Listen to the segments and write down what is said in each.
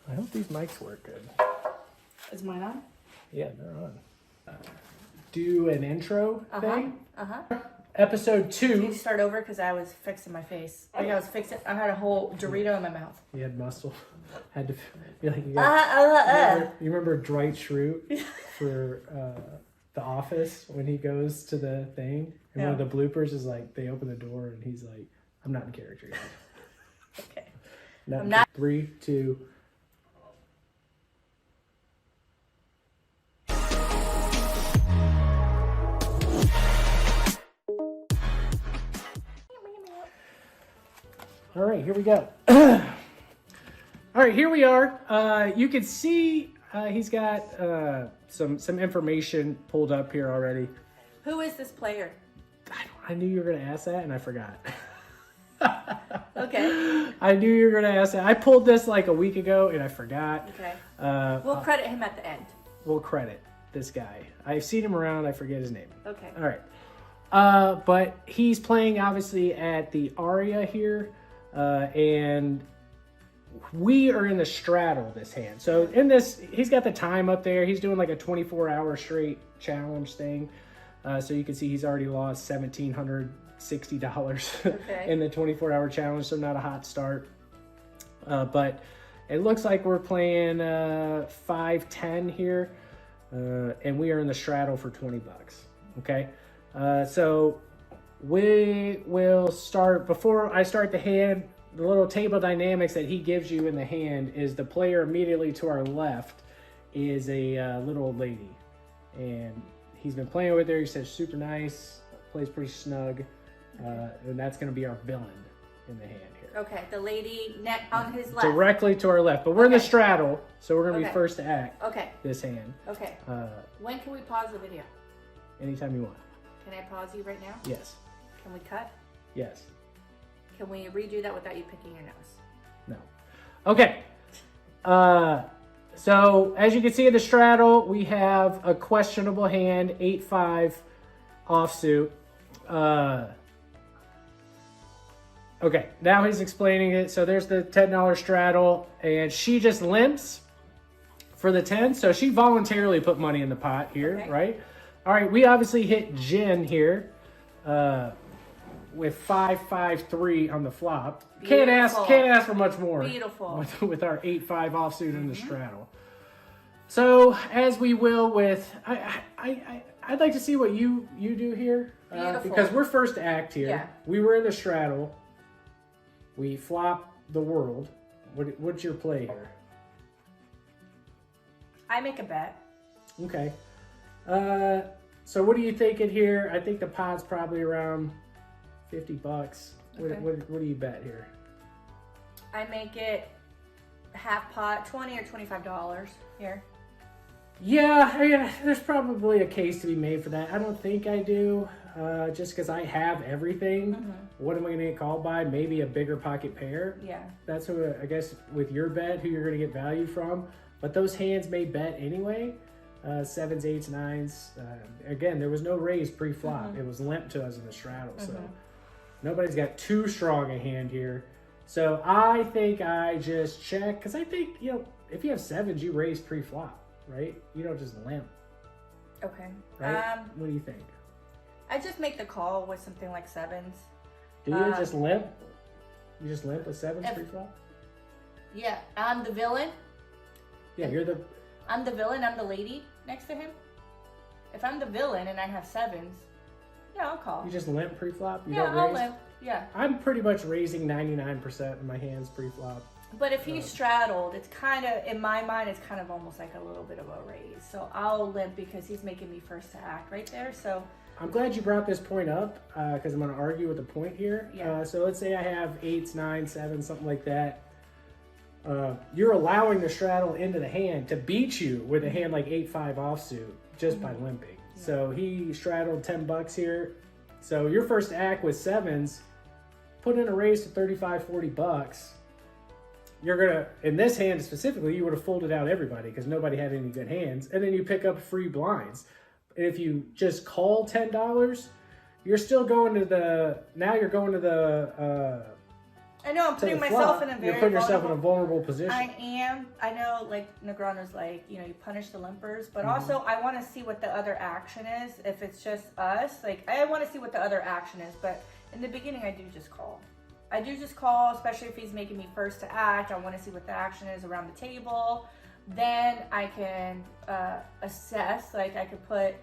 I hope these mics work good. Is mine on? Yeah, they're on. Do an intro thing. Episode 2. Can you start over? Because I was fixing my face. Like I was fixing, I had a whole Dorito in my mouth. You had muscle. Had to be like, you remember Dwight Schrute for The Office when he goes to the thing? And one of the bloopers is like, they open the door and he's like, I'm not in character yet. Okay. I'm not. 3, 2. All right, here we go. All right, here we are. You can see he's got some information pulled up here already. Who is this player? I knew you were going to ask that, and I forgot. Okay. I knew you were going to ask that. I pulled this like a week ago, and I forgot. Okay. We'll credit him at the end. We'll credit this guy. I've seen him around. I forget his name. Okay. All right. But he's playing, obviously, at the Aria here. And we are in the straddle this hand. So in this, he's got the time up there. He's doing like a 24-hour straight challenge thing. So you can see he's already lost $1,760 in the 24-hour challenge. So not a hot start. But it looks like we're playing 5-10 here. And we are in the straddle for 20 bucks. Okay. So we will start, before I start the hand, the little table dynamics that he gives you in the hand is the player immediately to our left is a little old lady. And he's been playing with her. He says super nice, plays pretty snug. And that's going to be our villain in the hand here. Okay, the lady on his left. Directly to our left. But we're in the straddle, so we're going to be first to act this hand. Okay. When can we pause the video? Anytime you want. Can I pause you right now? Yes. Can we cut? Yes. Can we redo that without you picking your nose? No. Okay. So as you can see in the straddle, we have a questionable hand, 8-5 offsuit. Okay, now he's explaining it. So there's the $10 straddle, and she just limps for the 10. So she voluntarily put money in the pot here, right? All right, we obviously hit Jen here with 5-5-3 on the flop. Can't ask for much more. Beautiful. With our 8-5 offsuit in the straddle. So as we will with, I'd like to see what you do here because we're first to act here. Yeah. We were in the straddle. We flop the world. What's your play here? I make a bet. Okay. So what are you thinking here? I think the pot's probably around 50 bucks. What do you bet here? I make it half pot, $20 or $25 here. Yeah, I mean, there's probably a case to be made for that. I don't think I do, just because I have everything. What am I going to get called by? Maybe a bigger pocket pair. Yeah. That's who, I guess, with your bet, who you're going to get value from. But those hands may bet anyway. 7s, 8s, 9s. Again, there was no raise pre-flop. It was limp to us in the straddle. So nobody's got too strong a hand here. So I think I just check. Because I think, if you have 7s, you raise pre-flop, right? You don't just limp. Okay. Right? What do you think? I just make the call with something like 7s. Do you just limp? You just limp with 7s pre-flop? Yeah. I'm the villain. Yeah, I'm the villain, I'm the lady next to him. If I'm the villain and I have 7s, yeah, I'll call. You just limp pre-flop? I'll limp. Yeah. I'm pretty much raising 99% of my hands pre-flop. But if he's straddled, it's kind of, in my mind, it's kind of almost like a little bit of a raise. So I'll limp because he's making me first to act right there. So I'm glad you brought this point up because I'm going to argue with the point here. Yeah. So let's say I have 8s, 9s, 7s, something like that. You're allowing the straddle into the hand to beat you with a hand like 8-5 offsuit just by limping. Yeah. So he straddled 10 bucks here. So your first act with 7s, put in a raise to 35, 40 bucks. You're going to, in this hand specifically, you would have folded out everybody because nobody had any good hands. And then you pick up free blinds. And if you just call $10, you're still going to the, now you're going to the I know, I'm to putting the myself flop. in a very You're putting yourself in a vulnerable. vulnerable position. I am. I know, like Negrano's like, you punish the limpers, but Mm-hmm. also I want to see what the other action is. If it's just us, like I want to see what the other action is. But in the beginning, I do just call. I do just call, especially if he's making me first to act. I want to see what the action is around the table. Then I can assess. Like I could put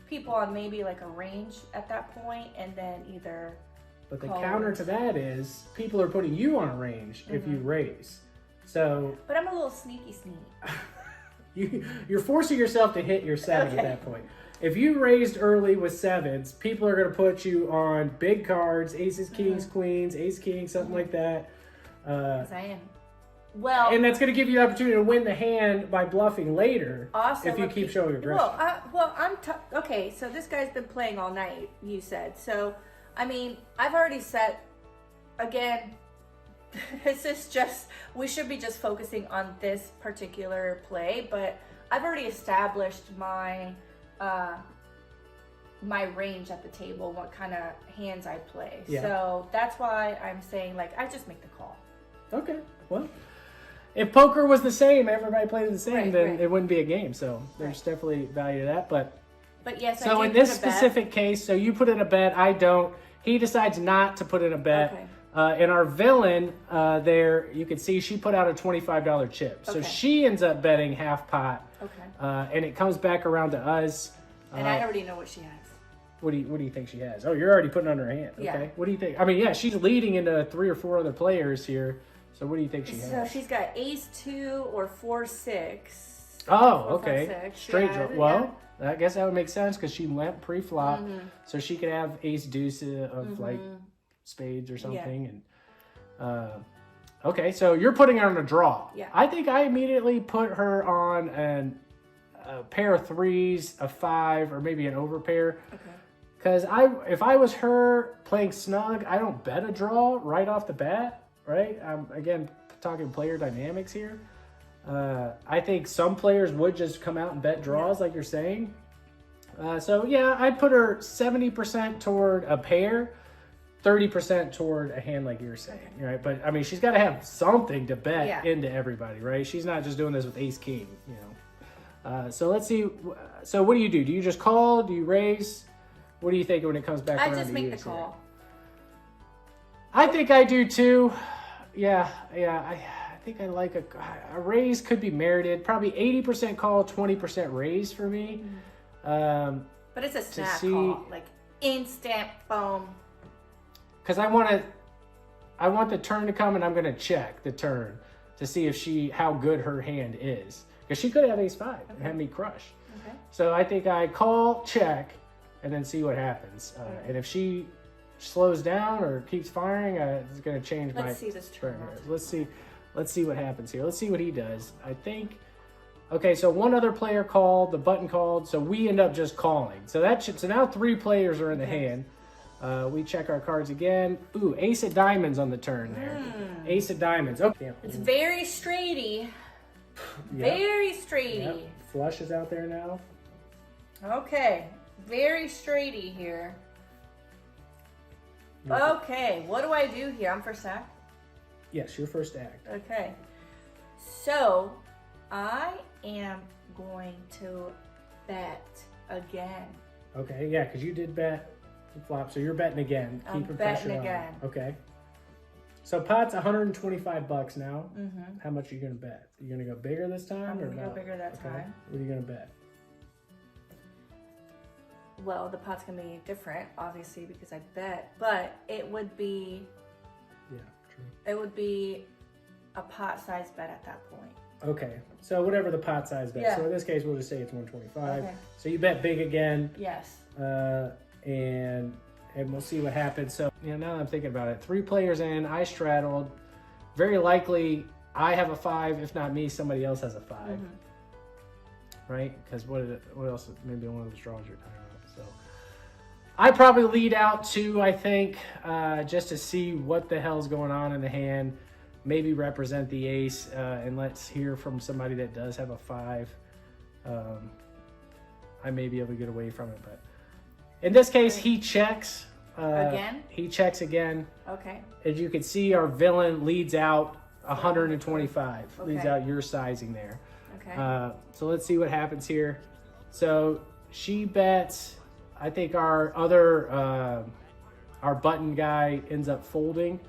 people on maybe like a range at that point, and then either. But the call counter to that is people are putting you on a range if you raise. So But I'm a little sneaky. you're forcing yourself to hit your 7 at that point. If you raised early with 7s, people are going to put you on big cards, aces, kings, queens, ace, king, something like that. Yes, I am. Well, And that's going to give you the opportunity to win the hand by bluffing later also, if you keep showing aggression. Okay, so this guy's been playing all night, you said. So, I mean, I've already set, again, this is just, we should be just focusing on this particular play, but I've already established my my range at the table, what kind of hands I play. Yeah. So that's why I'm saying, like, I just make the call. Okay, well, if poker was the same, everybody played the same, Right, then right. it wouldn't be a game. So there's definitely value to that. But yes, so I in did this put a bet. specific case, so you put in a bet, I don't. He decides not to put in a bet. Okay. In our villain, there you can see she put out a $25 chip, so Okay. she ends up betting half pot. Okay. And it comes back around to us. And I already know what she has. What do you think she has? Oh, you're already putting on her hand. Okay. Yeah. What do you think? I mean, yeah, she's leading into 3 or 4 other players here. So what do you think she has? So she's got ace 2 or 4-6. Oh, 4, okay. 5, 6. Straight Yeah, draw. Well, I guess that would make sense because she went pre-flop, so she could have ace deuce of like spades or something. And okay, so you're putting her on a draw. Yeah. I think I immediately put her on a pair of 3s, a 5, or maybe an overpair. Okay. Because if I was her playing snug, I don't bet a draw right off the bat, right? Again, talking player dynamics here. I think some players would just come out and bet draws, like you're saying. So yeah, I'd put her 70% toward a pair, 30% toward a hand, like you're saying, right? But I mean, she's got to have something to bet into everybody, right? She's not just doing this with ace king, So let's see. So what do you do? Do you just call? Do you raise? What do you think when it comes back around to you? I just make the call. I think I do too. Yeah. I think I like a raise could be merited. Probably 80% call, 20% raise for me. But it's a snap call, like instant boom. Because I want the turn to come, and I'm going to check the turn to see how good her hand is. Because she could have ace 5 and have me crush. Okay. So I think I call, check, and then see what happens. And if she slows down or keeps firing, it's going to change my. Let's see this turn. Let's see what happens here. Let's see what he does. I think. Okay, so one other player called, the button called, so we end up just calling. So now 3 players are in the hand. We check our cards again. Ooh, ace of diamonds on the turn there. Ace of diamonds. Okay. It's very straighty. Very straighty. Yep. Flush is out there now. Okay, very straighty here. Okay, what do I do here? I'm first act. Yes, your first act. Okay, so I am going to bet again. Okay, yeah, because you did bet the flop, so you're betting again. I'm Keeping betting pressure again. on. Okay. So pot's $125 now. Mm-hmm. How much are you gonna bet? Are you gonna go bigger this time? I'm or gonna go no? bigger that time. What are you gonna bet? Well, the pot's gonna be different, obviously, because I bet, but it would be. Yeah, true. It would be a pot-sized bet at that point. Okay, so whatever the pot size bet. Yeah. So in this case, we'll just say it's 125. Okay. So you bet big again. Yes. And we'll see what happens. So now that I'm thinking about it, 3 players in, I straddled. Very likely I have a 5. If not me, somebody else has a 5. Mm-hmm. Right? Because what else? Maybe one of those draws you're talking about. So I probably lead out 2, I think, just to see what the hell's going on in the hand. Maybe represent the ace, and let's hear from somebody that does have a 5. I may be able to get away from it, but in this case, he checks. Again? He checks again. Okay. As you can see, our villain leads out 125. Okay. Leads out your sizing there. Okay. So let's see what happens here. So she bets. I think our other our button guy ends up folding,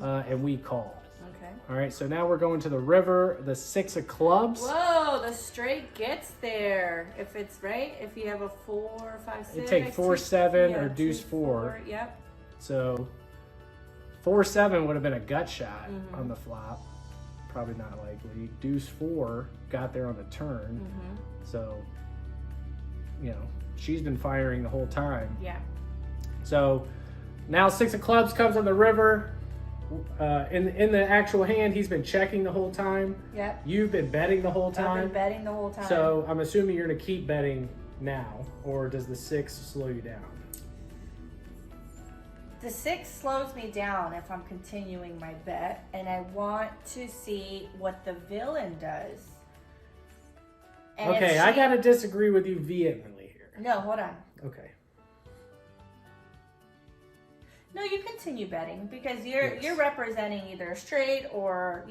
and we call. Okay. All right. So now we're going to the river. The 6 of clubs. Whoa, the straight gets there. If it's right, if you have a 4, 5, 6. You take 4, 7 or deuce 4. Yep. So 4, 7 would have been a gut shot on the flop. Probably not likely. Deuce 4 got there on the turn. So, you know, she's been firing the whole time. Yeah. So now 6 of clubs comes on the river. In the actual hand, he's been checking the whole time. Yep. You've been betting the whole time. I've been betting the whole time. So I'm assuming you're going to keep betting now, or does the 6 slow you down? The 6 slows me down if I'm continuing my bet, and I want to see what the villain does. And Okay, I gotta disagree with you vehemently here. No, hold on. Okay. No, you continue betting because you're representing either a straight or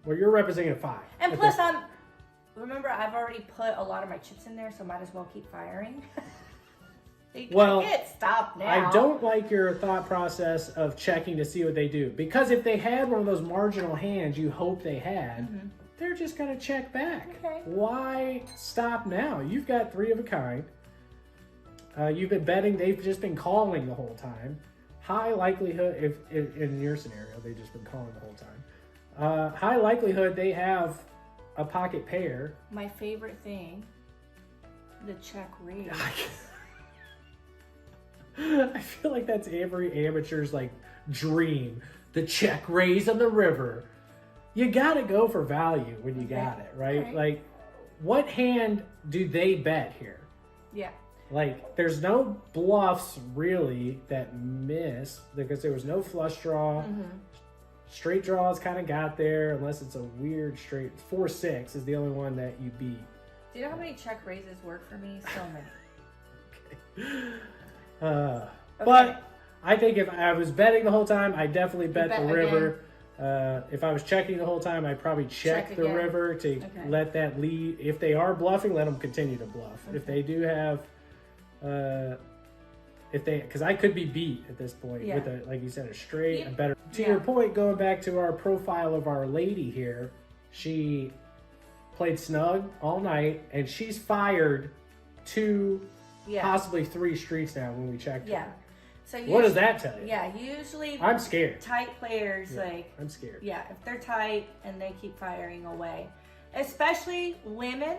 Well, you're representing a 5. And plus, remember I've already put a lot of my chips in there, so might as well keep firing. Well, can't stop now. I don't like your thought process of checking to see what they do, because if they had one of those marginal hands you hope they had, they're just gonna check back. Okay. Why stop now? You've got 3 of a kind. You've been betting. They've just been calling the whole time. High likelihood, if in your scenario, they've just been calling the whole time. High likelihood they have a pocket pair. My favorite thing, the check raise. I feel like that's every amateur's like dream. The check raise on the river. You gotta go for value when you got it, right? Right. Like, what hand do they bet here? Yeah. Like, there's no bluffs really that miss because there was no flush draw. Straight draws kind of got there, unless it's a weird straight. 4, 6 is the only one that you beat. Do you know how many check raises work for me? So many. But I think if I was betting the whole time, I definitely bet the river. If I was checking the whole time, I'd probably check the again. river to let that lead. If they are bluffing, let them continue to bluff. If they do have, because I could be beat at this point with a, like you said, a straight, a better. To your point, going back to our profile of our lady here, she played snug all night, and she's fired 2, possibly 3 streets now when we checked. Yeah. So what does that tell you? Yeah, usually I'm scared. Tight players, like I'm scared. Yeah, if they're tight and they keep firing away, especially women.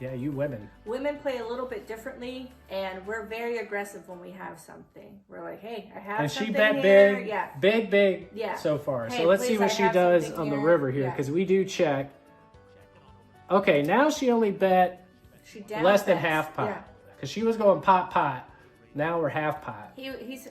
Yeah, you women. Women play a little bit differently, and we're very aggressive when we have something. We're like, hey, I have and something she bet here. big, big Yeah. so far. Hey, so let's see please, what I she have does something on the here. river here, Yeah. because we do check. Okay, now she only bet She down less than bets. half pot. Yeah. Because she was going pot. Now we're half pot. Is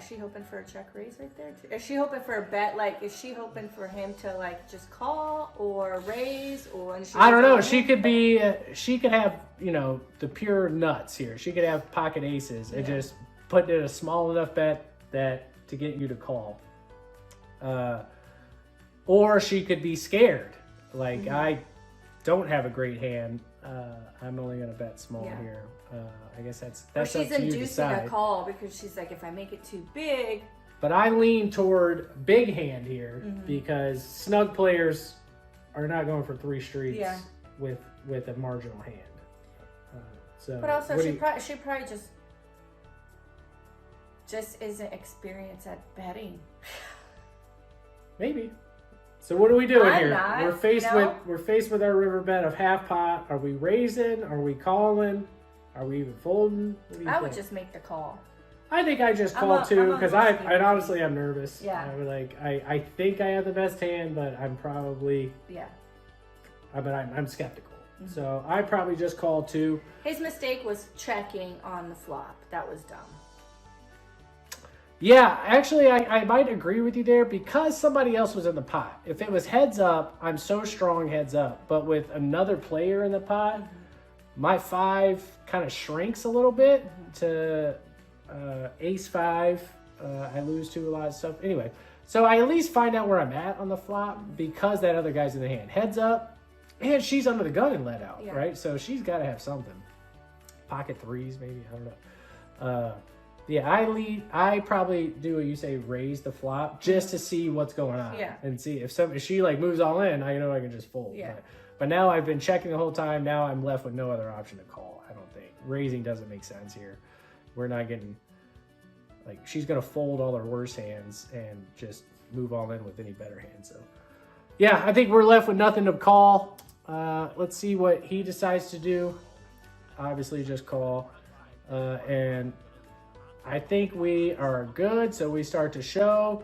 she hoping for a check raise right there too? Is she hoping for a bet? Like, is she hoping for him to like just call or raise or? I don't know. She could be. She could have, you know, the pure nuts here. She could have pocket aces and just put in a small enough bet that to get you to call. Or she could be scared. Like, I don't have a great hand. I'm only going to bet small here. I guess that's or up she's to you to inducing decide. a call because she's like, if I make it too big. But I lean toward big hand here because snug players are not going for 3 streets with a marginal hand. But also, she probably just isn't experienced at betting. Maybe. So what are we doing here? Not, we're faced with our river bet of half pot. Are we raising? Are we calling? Are we even folding? What do you I think? would just make the call. I think I just called too because I honestly I'm nervous. Yeah. I would like I think I have the best hand, but I'm probably I'm skeptical. So I probably just called 2. His mistake was checking on the flop. That was dumb. Yeah, actually, I might agree with you there because somebody else was in the pot. If it was heads up, I'm so strong heads up. But with another player in the pot, my 5 kind of shrinks a little bit to Ace 5, I lose to a lot of stuff. Anyway, so I at least find out where I'm at on the flop because that other guy's in the hand. Heads up, and she's under the gun and let out, right? So she's got to have something. Pocket threes, maybe, I don't know. Yeah, I probably do what you say, raise the flop just to see what's going on. And see if she like moves all in, I know I can just fold. But now I've been checking the whole time. Now I'm left with no other option to call. I don't think raising doesn't make sense here. We're not getting, like, she's gonna fold all her worst hands and just move all in with any better hands. So yeah, I think we're left with nothing to call. Let's see what he decides to do. Obviously just call, and I think we are good, so we start to show,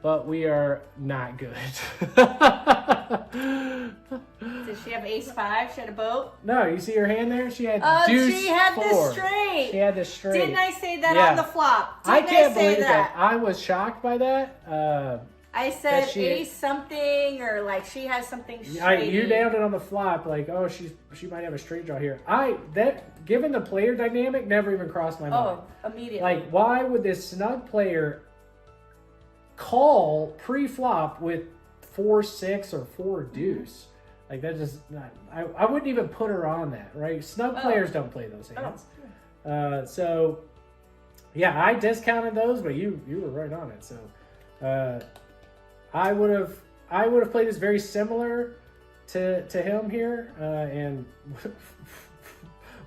but we are not good. Did she have ace 5? She had a boat? No, you see her hand there? She had deuce she had 4. the straight. She had the straight. Didn't I say that on the flop? I can't believe that. I was shocked by that. I said ace something, or like she has something straight. You nailed it on the flop. Like, oh, she might have a straight draw here. Given the player dynamic, never even crossed my mind. Oh, immediately. Like, why would this snug player call pre-flop with 4-6 or 4 deuce? Like, that just not. I wouldn't even put her on that, right? Snug players don't play those hands. So yeah, I discounted those, but you were right on it. So I would have played this very similar to him here, and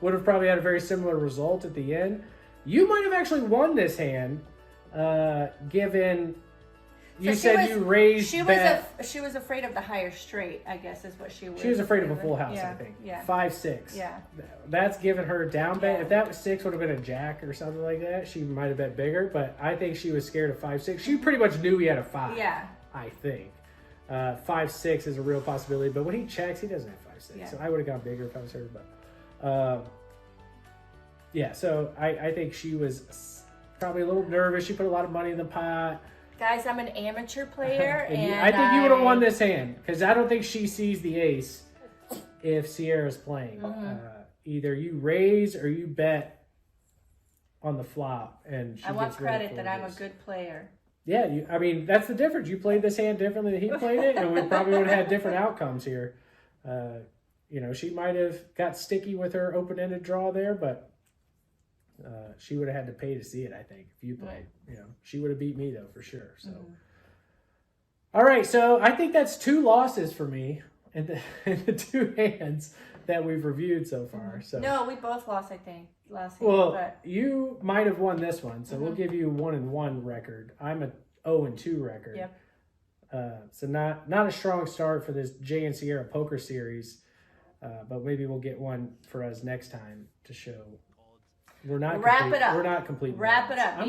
would have probably had a very similar result at the end. You might have actually won this hand, given you said you raised. She was afraid of the higher straight, I guess, is what she was. She was afraid of a full house, I think. 5-6. Yeah. That's given her a down bet. If that was 6 would have been a jack or something like that, she might have bet bigger. But I think she was scared of 5-6. She pretty much knew he had a 5. Yeah. I think 5-6 is a real possibility. But when he checks, he doesn't have 5-6. So I would have gone bigger if I was her. But yeah. So I think she was probably a little nervous. She put a lot of money in the pot. Guys, I'm an amateur player, and I think you would have won this hand because I don't think she sees the ace if Sierra's playing. Either you raise or you bet on the flop, and I want credit that I'm a good player. Yeah, I mean that's the difference. You played this hand differently than he played it, and we probably would have had different outcomes here. You know, she might have got sticky with her open-ended draw there, but she would have had to pay to see it, I think, if you played. You know, she would have beat me though for sure. So, all right, so I think that's 2 losses for me in the 2 hands that we've reviewed so far. So no, we both lost, I think, last hand. Well, but you might have won this one, so we'll give you 1-1 record. I'm a 0-2 record. Yep. So not a strong start for this Jay and Sierra poker series, but maybe we'll get one for us next time to show. We're not wrap it up. We're not complete. Wrap it up.